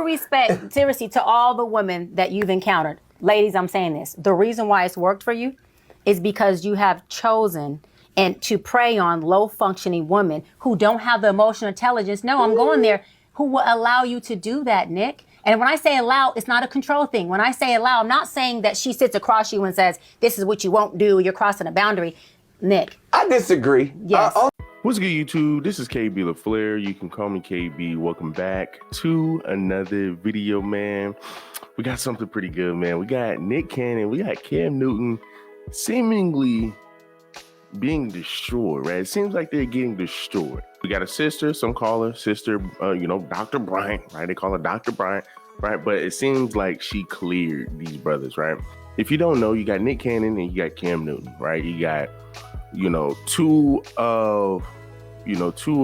due respect, seriously, to all the women that you've encountered, ladies, I'm saying this. The reason why it's worked for you is because you have chosen and to prey on low-functioning women who don't have the emotional intelligence. No, I'm going there. Who will allow you to do that, Nick? And when I say allow, it's not a control thing. When I say allow, I'm not saying that she sits across you and says, this is what you won't do. You're crossing a boundary. Nick. I disagree. Yes. What's good, YouTube? This is KB LaFleur. You can call me KB. Welcome back to another video, man. We got something pretty good, man. We got Nick Cannon. We got Cam Newton seemingly being destroyed, right? It seems like they're getting destroyed. We got a sister, some call her sister, Dr. Bryant, right? They call her Dr. Bryant, right? But it seems like she cleared these brothers, right? If you don't know, you got Nick Cannon and you got Cam Newton, right? You got, two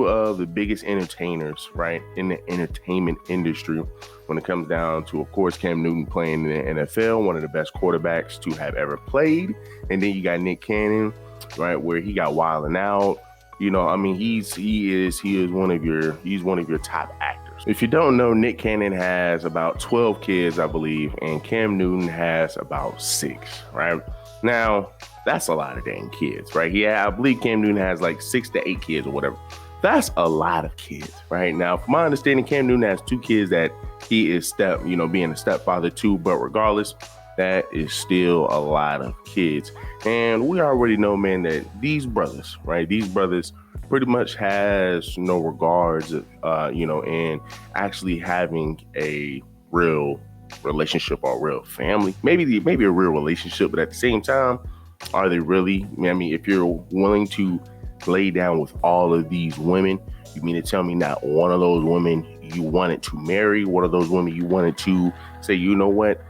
of the biggest entertainers, right, in the entertainment industry when it comes down to, of course, Cam Newton playing in the NFL, one of the best quarterbacks to have ever played. And then you got Nick Cannon, right, where he got wilding out. He is one of your top actors. If you don't know, Nick Cannon has about 12 kids, I believe, and Cam Newton has about 6, right? Now, that's a lot of dang kids, right? Yeah, I believe Cam Newton has like 6 to 8 kids or whatever. That's a lot of kids, right? Now, from my understanding, Cam Newton has 2 kids that he is being a stepfather to, but regardless, that is still a lot of kids. And we already know, man, that these brothers, right? These brothers pretty much has no regards, in actually having a real relationship or real family. Maybe a real relationship, but at the same time, are they really? I mean, if you're willing to lay down with all of these women, you mean to tell me not one of those women you wanted to marry, one of those women you wanted to say, you know what?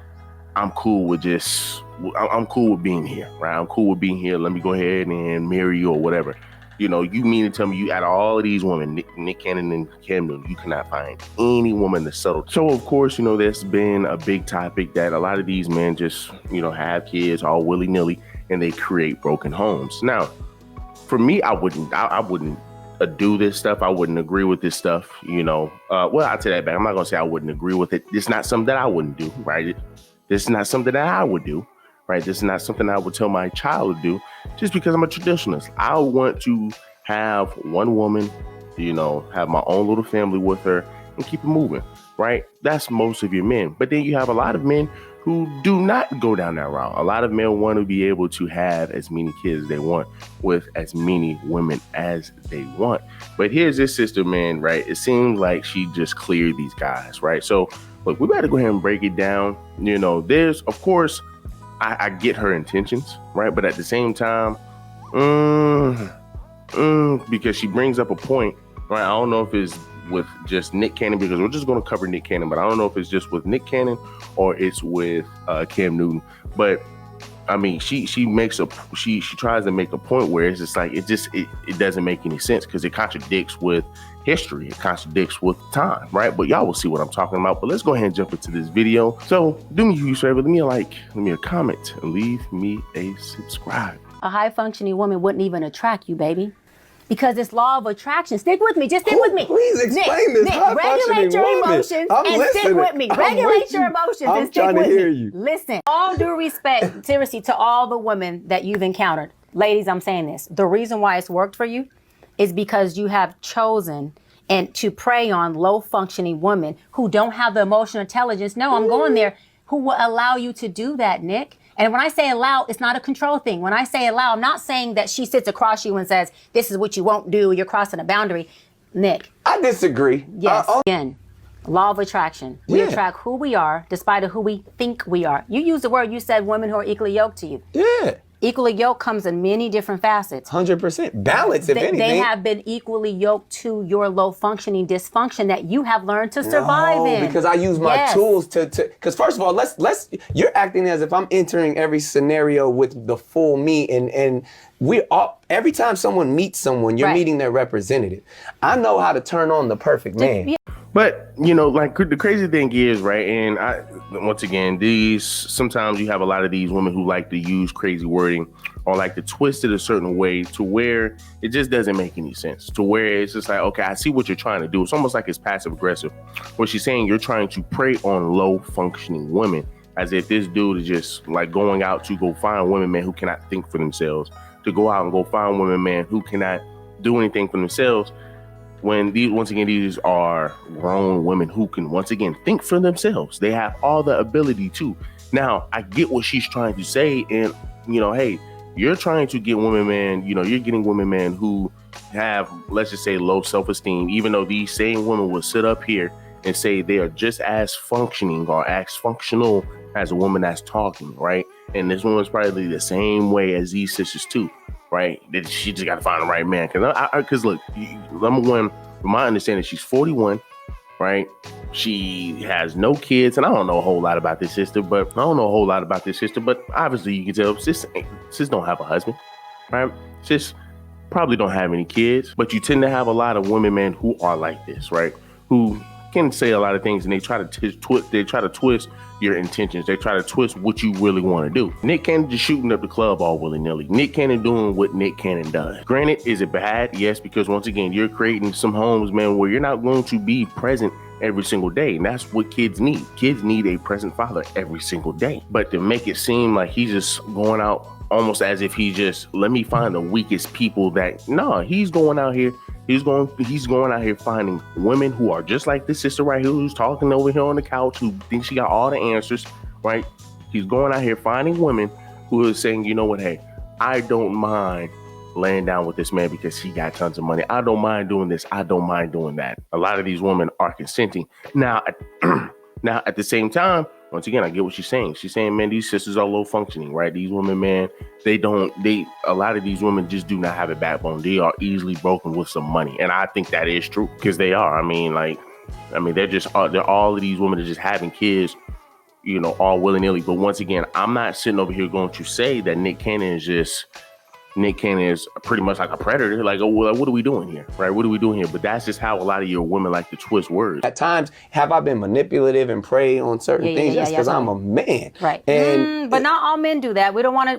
I'm cool with being here, right? I'm cool with being here. Let me go ahead and marry you or whatever. You mean to tell me you, out of all of these women, Nick Cannon and Cam Newton, you cannot find any woman to settle. So, of course, there's been a big topic that a lot of these men just, have kids all willy-nilly and they create broken homes. Now, for me, I wouldn't do this stuff. I wouldn't agree with this stuff, Well, I'll take that back. I'm not going to say I wouldn't agree with it. It's not something that I wouldn't do, right? This is not something that I would do, right? This is not something I would tell my child to do just because I'm a traditionalist. I want to have one woman, have my own little family with her and keep it moving, right? That's most of your men. But then you have a lot of men who do not go down that route. A lot of men want to be able to have as many kids as they want with as many women as they want. But here's this sister, man, right? It seems like she just cleared these guys, right? So, look, we better go ahead and break it down. There's, of course, I get her intentions, right? But at the same time, because she brings up a point, right? I don't know if it's with just Nick Cannon, because we're just going to cover Nick Cannon, but I don't know if it's just with Nick Cannon or it's with Cam Newton. But I mean, she tries to make a point where it's just like, it doesn't make any sense because it contradicts with history. It contradicts with time, right? But y'all will see what I'm talking about. But let's go ahead and jump into this video. So do me a huge favor, leave me a like, leave me a comment, and leave me a subscribe. A high-functioning woman wouldn't even attract you, baby. Because it's law of attraction. Stick with me. Just stick with me. Please explain this. Nick, regulate your emotions and stick with me. Regulate your emotions and stick with me. Listen, all due respect, seriously, to all the women that you've encountered. Ladies, I'm saying this. The reason why it's worked for you is because you have chosen and to prey on low-functioning women who don't have the emotional intelligence. No, I'm going there. Who will allow you to do that, Nick? And when I say allow, it's not a control thing. When I say allow, I'm not saying that she sits across you and says, this is what you won't do. You're crossing a boundary. Nick. I disagree. Yes. Again, law of attraction. We attract who we are despite of who we think we are. You use the word, you said women who are equally yoked to you. Yeah. Equally yoked comes in many different facets. 100%. Balance, if anything. They have been equally yoked to your low-functioning dysfunction that you have learned to survive in. Because I use my tools to. Because first of all, you're acting as if I'm entering every scenario with the full me, and we all. Every time someone meets someone, you're meeting their representative. I know how to turn on the perfect man. But, the crazy thing is, right, and once again, sometimes you have a lot of these women who like to use crazy wording or like to twist it a certain way to where it just doesn't make any sense, to where it's just like, okay, I see what you're trying to do. It's almost like it's passive aggressive, where she's saying you're trying to prey on low functioning women, as if this dude is just like going out to go find women, man, who cannot think for themselves, to go out and go find women, man, who cannot do anything for themselves. When these are grown women who can, once again, think for themselves. They have all the ability to. Now, I get what she's trying to say. And, hey, you're trying to get women, man, you're getting women, man, who have, let's just say, low self-esteem, even though these same women will sit up here and say they are just as functioning or as functional as a woman that's talking, right? And this woman's probably the same way as these sisters too. Right, that she just got to find the right man. Because look, number one, from my understanding, she's 41, right? She has no kids, and I don't know a whole lot about this sister, but obviously you can tell sis don't have a husband, right? Sis probably don't have any kids, but you tend to have a lot of women, man, who are like this, right? Who can say a lot of things, and they try to twist your intentions. They try to twist what you really want to do. Nick Cannon just shooting up the club all willy-nilly. Nick Cannon doing what Nick Cannon does. Granted, is it bad? Yes, because once again, you're creating some homes, man, where you're not going to be present every single day. And that's what kids need. Kids need a present father every single day. But to make it seem like he's just going out almost as if he just, let me find the weakest people he's going out here. He's going out here finding women who are just like this sister right here, who's talking over here on the couch, who thinks she got all the answers, right? He's going out here finding women who are saying, you know what, hey, I don't mind laying down with this man because he got tons of money. I don't mind doing this. I don't mind doing that. A lot of these women are consenting. Now, at the same time, once again, I get what she's saying. She's saying, man, these sisters are low functioning, right? These women, man, a lot of these women just do not have a backbone. They are easily broken with some money. And I think that is true, because they are. They're all of these women are just having kids, all willy-nilly. But once again, I'm not sitting over here going to say that Nick Cannon is pretty much like a predator. Like, oh, well, what are we doing here, right? What are we doing here? But that's just how a lot of your women like to twist words. At times, have I been manipulative and prey on certain things? That's because I'm a man, right? But not all men do that. We don't want to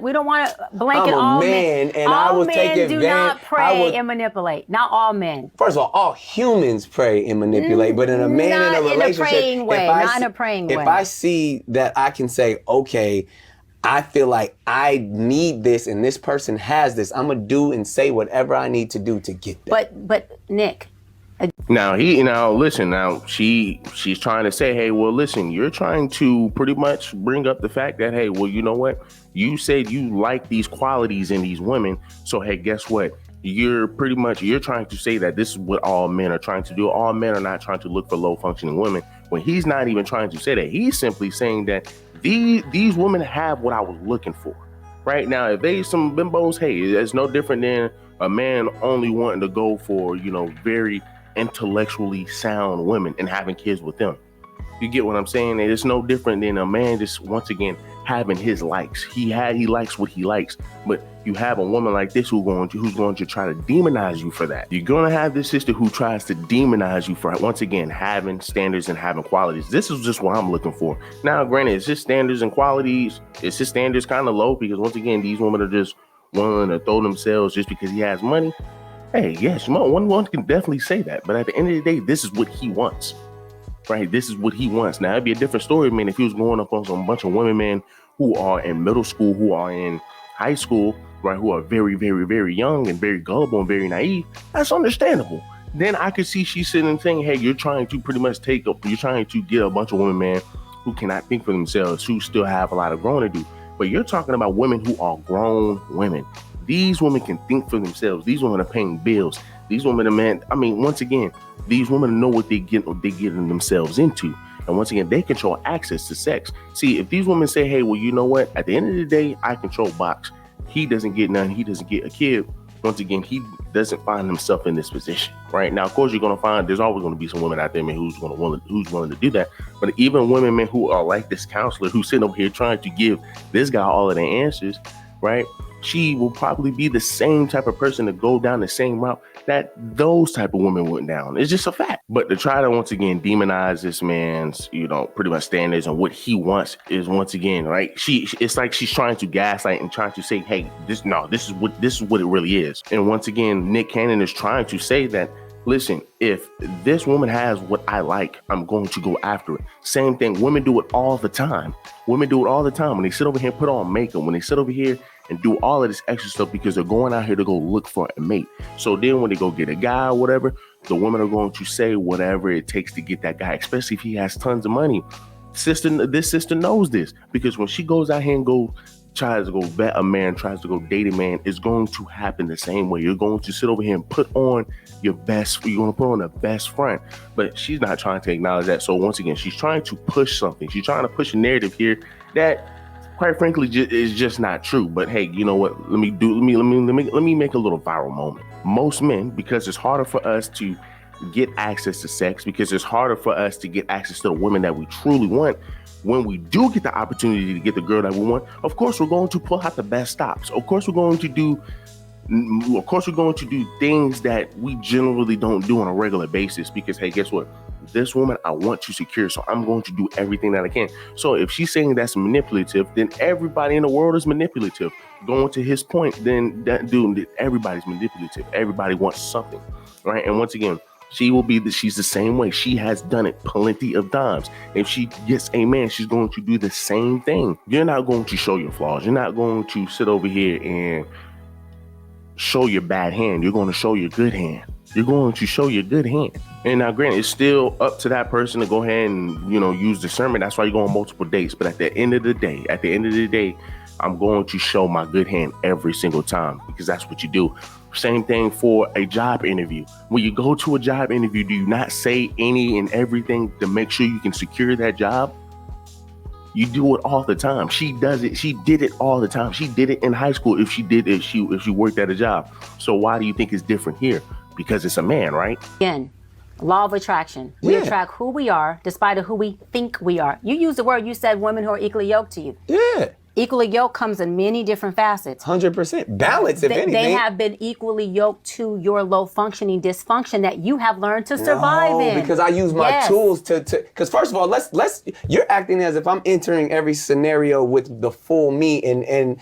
blanket all men. And I was taking advantage. Do not prey and manipulate. Not all men. First of all humans prey and manipulate, but in a man in a relationship, not in a praying way. If I see that I can say, okay, I feel like I need this and this person has this, I'm going to do and say whatever I need to do to get that. But Nick. She's trying to say, hey, well, listen, you're trying to pretty much bring up the fact that, hey, well, you know what? You said you like these qualities in these women. So, hey, guess what? You're trying to say that this is what all men are trying to do. All men are not trying to look for low functioning women. When he's not even trying to say that. He's simply saying that these women have what I was looking for. Right now, if they some bimbos, hey, it's no different than a man only wanting to go for, very intellectually sound women and having kids with them. You get what I'm saying? And it's no different than a man just, once again, having his likes. He likes what he likes. But you have a woman like this who's going to try to demonize you for that. You're going to have this sister who tries to demonize you for, once again, having standards and having qualities. This is just what I'm looking for. Now, granted, it's just standards and qualities. It's just standards kind of low because, once again, these women are just willing to throw themselves just because he has money. Hey, yes, one can definitely say that. But at the end of the day, this is what he wants. Right, this is what he wants. Now, it'd be a different story, man, if he was going up on some bunch of women, man, who are in middle school, who are in high school, right, who are very, very, very young and very gullible and very naive. That's understandable. Then I could see she's sitting and saying, hey, you're trying to pretty much you're trying to get a bunch of women, man, who cannot think for themselves, who still have a lot of growing to do. But you're talking about women who are grown women. These women can think for themselves. These women are paying bills. These women are, man, once again, these women know what they're getting themselves into. And once again, they control access to sex. See, if these women say, hey, well, you know what? At the end of the day, I control box. He doesn't get none. He doesn't get a kid. Once again, he doesn't find himself in this position, right? Now, of course, you're going to find there's always going to be some women out there, man, who's willing to do that. But even women, man, who are like this counselor who's sitting over here trying to give this guy all of the answers, right? she will probably be the same type of person to go down the same route that those type of women went down. It's just a fact. But to try to once again demonize this man's, pretty much standards and what he wants is once again, right? It's like she's trying to gaslight and trying to say, hey, this is what it really is. And once again, Nick Cannon is trying to say that, listen, if this woman has what I like, I'm going to go after it. Same thing. Women do it all the time. Women do it all the time. When they sit over here and put on makeup, when they sit over here and do all of this extra stuff because they're going out here to go look for a mate. So then when they go get a guy or whatever, the women are going to say whatever it takes to get that guy, especially if he has tons of money. This sister knows this because when she goes out here and tries to go vet a man, tries to go date a man, it's going to happen the same way. You're going to sit over here and put on you're going to put on the best front, but she's not trying to acknowledge that. So once again, she's trying to push something. She's trying to push a narrative here that quite frankly is just not true. But hey, you know what? Let me make a little viral moment. Most men, because it's harder for us to get access to sex, because it's harder for us to get access to the women that we truly want, when we do get the opportunity to get the girl that we want, of course we're going to pull out the best stops. Of course we're going to do things that we generally don't do on a regular basis because, hey, guess what? This woman I want to secure, so I'm going to do everything that I can. So if she's saying that's manipulative, then everybody in the world is manipulative. Going to his point, then everybody's manipulative. Everybody wants something, right? And once again, she's the same way. She has done it plenty of times. If she gets a man, she's going to do the same thing. You're not going to show your flaws. You're not going to sit over here and show your bad hand. You're going to show your good hand. You're going to show your good hand. And now, granted, it's still up to that person to go ahead and, use discernment. That's why you go on multiple dates. But at the end of the day, I'm going to show my good hand every single time because that's what you do. Same thing for a job interview. When you go to a job interview, do you not say any and everything to make sure you can secure that job? You do it all the time. She does it. She did it all the time. She did it in high school if she worked at a job. So why do you think it's different here? Because it's a man, right? Again, law of attraction. We attract who we are despite of who we think we are. You used the word, you said women who are equally yoked to you. Yeah. Equally yoked comes in many different facets. 100%. Balance, if anything. They have been equally yoked to your low functioning dysfunction that you have learned to survive in. Because I use my tools to because first of all, you're acting as if I'm entering every scenario with the full me and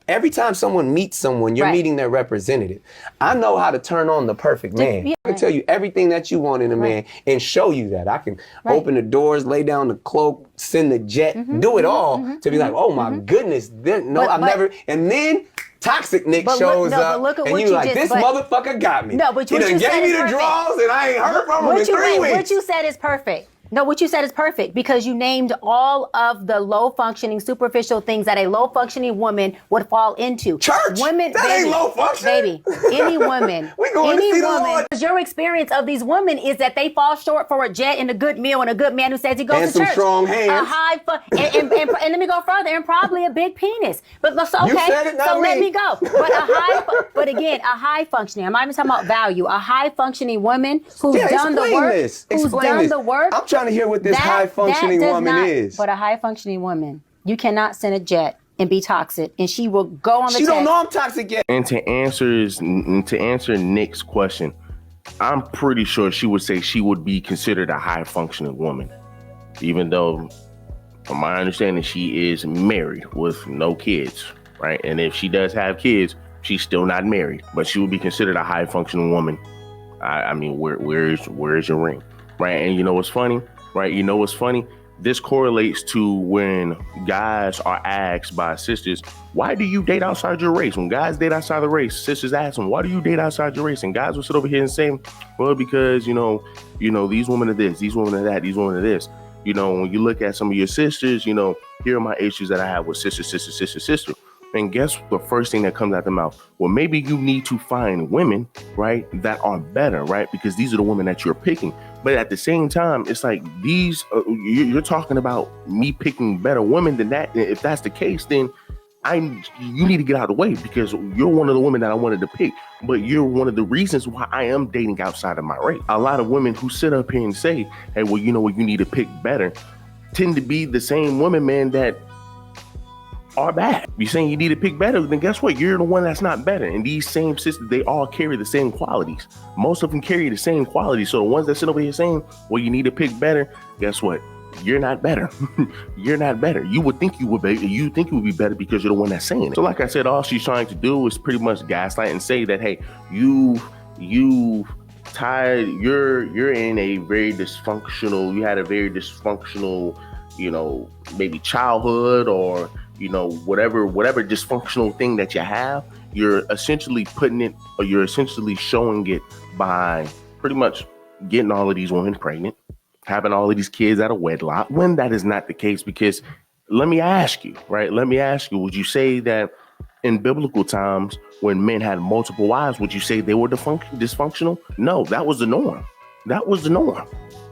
every time someone meets someone, you're meeting their representative. I know how to turn on the perfect man. I can tell you everything that you want in a man and show you that. I can open the doors, lay down the cloak, send the jet, do it all to be like, oh my goodness. Never. And then Toxic Nick shows up and you like, this motherfucker got me. No, but he done gave me the draws and I ain't heard from him in 3 weeks. What you said is perfect. No, what you said is perfect because you named all of the low-functioning, superficial things that a low-functioning woman would fall into. Church? Women, that ain't low-functioning. Baby, any woman. We going to see the Lord. Your experience of these women is that they fall short for a jet and a good meal and a good man who says he goes and to church. And some strong hands. And let me go further, and probably a big penis. But okay, you said it, not so me. let me go. But again, a high-functioning, I'm not even talking about value, a high-functioning woman who's done the work. I'm trying to hear what this high-functioning woman is. But a high-functioning woman, you cannot send a jet and be toxic, and she will go on the She don't know I'm toxic yet. And to answer Nick's question, I'm pretty sure she would say she would be considered a high-functioning woman, even though, from my understanding, she is married with no kids, right? And if she does have kids, she's still not married, but she would be considered a high-functioning woman. I mean, where's your ring, right? And you know what's funny? Right, you know what's funny? This correlates to when guys are asked by sisters, why do you date outside your race? When guys date outside the race, sisters ask them, why do you date outside your race? And guys will sit over here and say, well, because, you know, these women are this, these women are that, these women are this. When you look at some of your sisters, here are my issues that I have with sister. And guess the first thing that comes out the mouth? Well, maybe you need to find women, right, that are better, right? Because these are the women that you're picking. But at the same time, it's like you're talking about me picking better women than that. If that's the case, then you need to get out of the way because you're one of the women that I wanted to pick. But you're one of the reasons why I am dating outside of my race. A lot of women who sit up here and say, hey, well, you know what, you need to pick better, tend to be the same women, man, that are bad. You're saying you need to pick better, then guess what? You're the one that's not better. And these same sisters, they all carry the same qualities. Most of them carry the same qualities. So the ones that sit over here saying, well, you need to pick better, guess what? You're not better. You're not better. You would think you would be. You think you would be better because you're the one that's saying it. So like I said, all she's trying to do is pretty much gaslight and say that, hey, you tired. You're in a very dysfunctional. You had a very dysfunctional, maybe childhood or whatever dysfunctional thing that you have. You're essentially putting it, or you're essentially showing it by pretty much getting all of these women pregnant, having all of these kids out of wedlock, when that is not the case. Because let me ask you, would you say that in biblical times when men had multiple wives, would you say they were dysfunctional? No, that was the norm. That was the norm,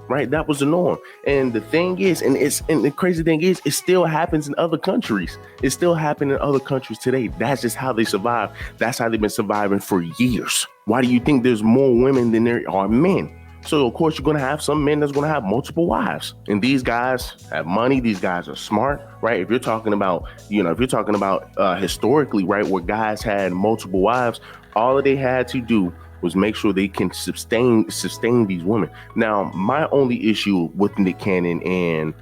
right? That was the norm. And the thing is, and the crazy thing is, it still happens in other countries. It still happens in other countries today. That's just how they survive. That's how they've been surviving for years. Why do you think there's more women than there are men? So of course you're going to have some men that's going to have multiple wives, and these guys have money. These guys are smart, right? If you're talking about, historically, right, where guys had multiple wives, all that they had to do was make sure they can sustain these women. Now, my only issue with Nick Cannon and,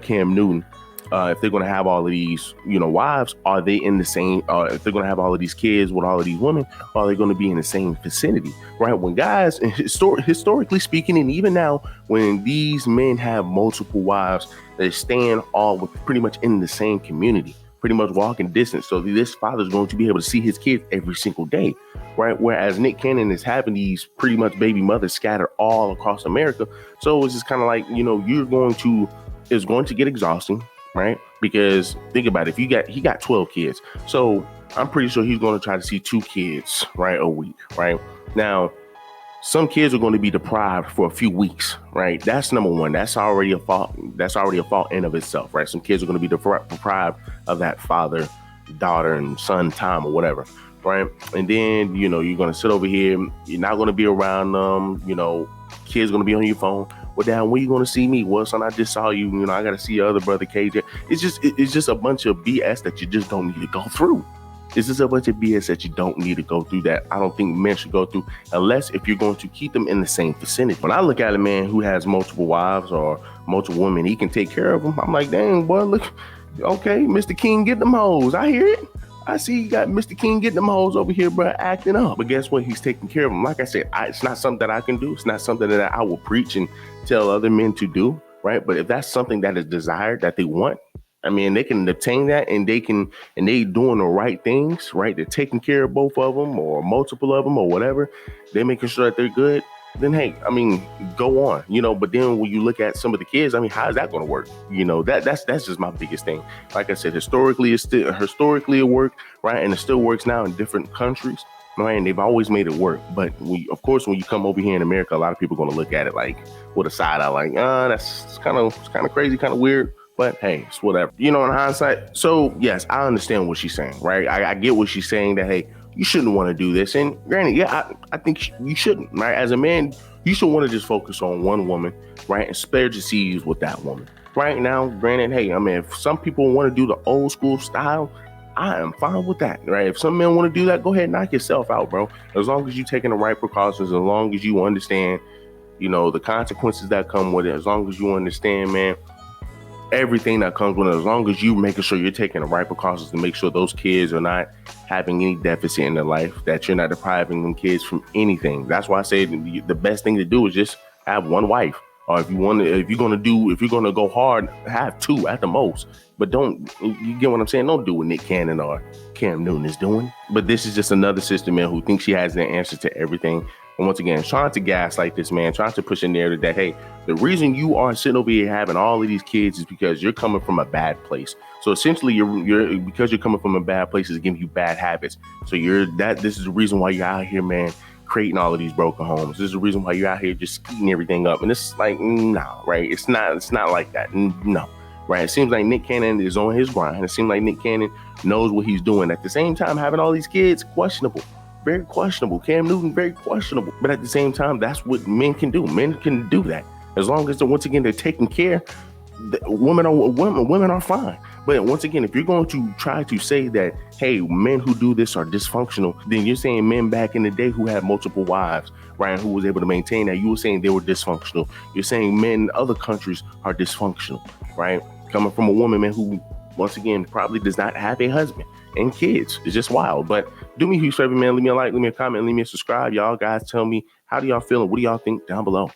Cam Newton, if they're going to have all of these, wives, are they in the same, if they're going to have all of these kids with all of these women, are they going to be in the same vicinity, right? When guys, historically speaking, and even now, when these men have multiple wives, they're staying all pretty much in the same community, pretty much walking distance. So this father's going to be able to see his kids every single day, right? Whereas Nick Cannon is having these pretty much baby mothers scattered all across America. So it's just kind of like, it's going to get exhausting, right? Because think about it, he got 12 kids. So I'm pretty sure he's going to try to see 2 kids, right, a week, right? Now, some kids are going to be deprived for a few weeks, right? That's number one. That's already a fault. That's already a fault in of itself, right? Some kids are going to be deprived of that father, daughter, and son time or whatever, right? And then, you're going to sit over here. You're not going to be around them. Kids going to be on your phone. Well, Dad, when you going to see me? Well, son, I just saw you. I got to see your other brother, KJ. It's just a bunch of BS that you just don't need to go through. It's just a bunch of BS that you don't need to go through, that I don't think men should go through, unless if you're going to keep them in the same vicinity. When I look at a man who has multiple wives or multiple women, he can take care of them. I'm like, dang, boy, look, okay, Mr. King, get them hoes. I hear it. I see you got Mr. King getting them hoes over here, bro, acting up. But guess what? He's taking care of them. Like I said, it's not something that I can do. It's not something that I will preach and tell other men to do, right? But if that's something that is desired, that they want, I mean, they can obtain that, and they doing the right things, right? They're taking care of both of them or multiple of them or whatever. They're making sure that they're good. Then, hey, I mean, go on, but then when you look at some of the kids, I mean, how is that going to work? That's just my biggest thing. Like I said, historically it worked, right? And it still works now in different countries, right? And they've always made it work. But of course, when you come over here in America, a lot of people are going to look at it like with a side eye, like, that's kind of crazy, kind of weird. But hey, it's whatever, in hindsight. So yes, I understand what she's saying, right? I get what she's saying, that, hey, you shouldn't want to do this. And granted, yeah, I think you shouldn't, right? As a man, you should want to just focus on one woman, right? And spare your seeds with that woman. Right now, granted, hey, I mean, if some people want to do the old school style, I am fine with that, right? If some men want to do that, go ahead and knock yourself out, bro. As long as you're taking the right precautions, as long as you understand, the consequences that come with it, as long as you understand, man, everything that comes with it, as long as you making sure you're taking the right precautions to make sure those kids are not having any deficit in their life, that you're not depriving them kids from anything. That's why I say the best thing to do is just have one wife. Or if you're going to go hard, have 2 at the most. But you get what I'm saying? Don't do what Nick Cannon or Cam Newton is doing. But this is just another sister, man, who thinks she has the answer to everything. And once again, trying to gaslight this man, trying to push a narrative that, hey, the reason you are sitting over here having all of these kids is because you're coming from a bad place. So essentially, because you're coming from a bad place, is giving you bad habits. So this is the reason why you're out here, man, creating all of these broken homes. This is the reason why you're out here just eating everything up. And it's like, no, right? It's not like that. No, right? It seems like Nick Cannon is on his grind. It seems like Nick Cannon knows what he's doing. At the same time, having all these kids, questionable. Very questionable. Cam Newton, very questionable. But at the same time, that's what men can do. Men can do that. As long as once again, they're taking care, women are fine. But once again, if you're going to try to say that, hey, men who do this are dysfunctional, then you're saying men back in the day who had multiple wives, right, who was able to maintain that, you were saying they were dysfunctional. You're saying men in other countries are dysfunctional, right? Coming from a woman, man, who, once again, probably does not have a husband and kids. It's just wild. But do me a huge favor, man. Leave me a like, leave me a comment, leave me a subscribe. Y'all guys tell me, how do y'all feel and what do y'all think down below?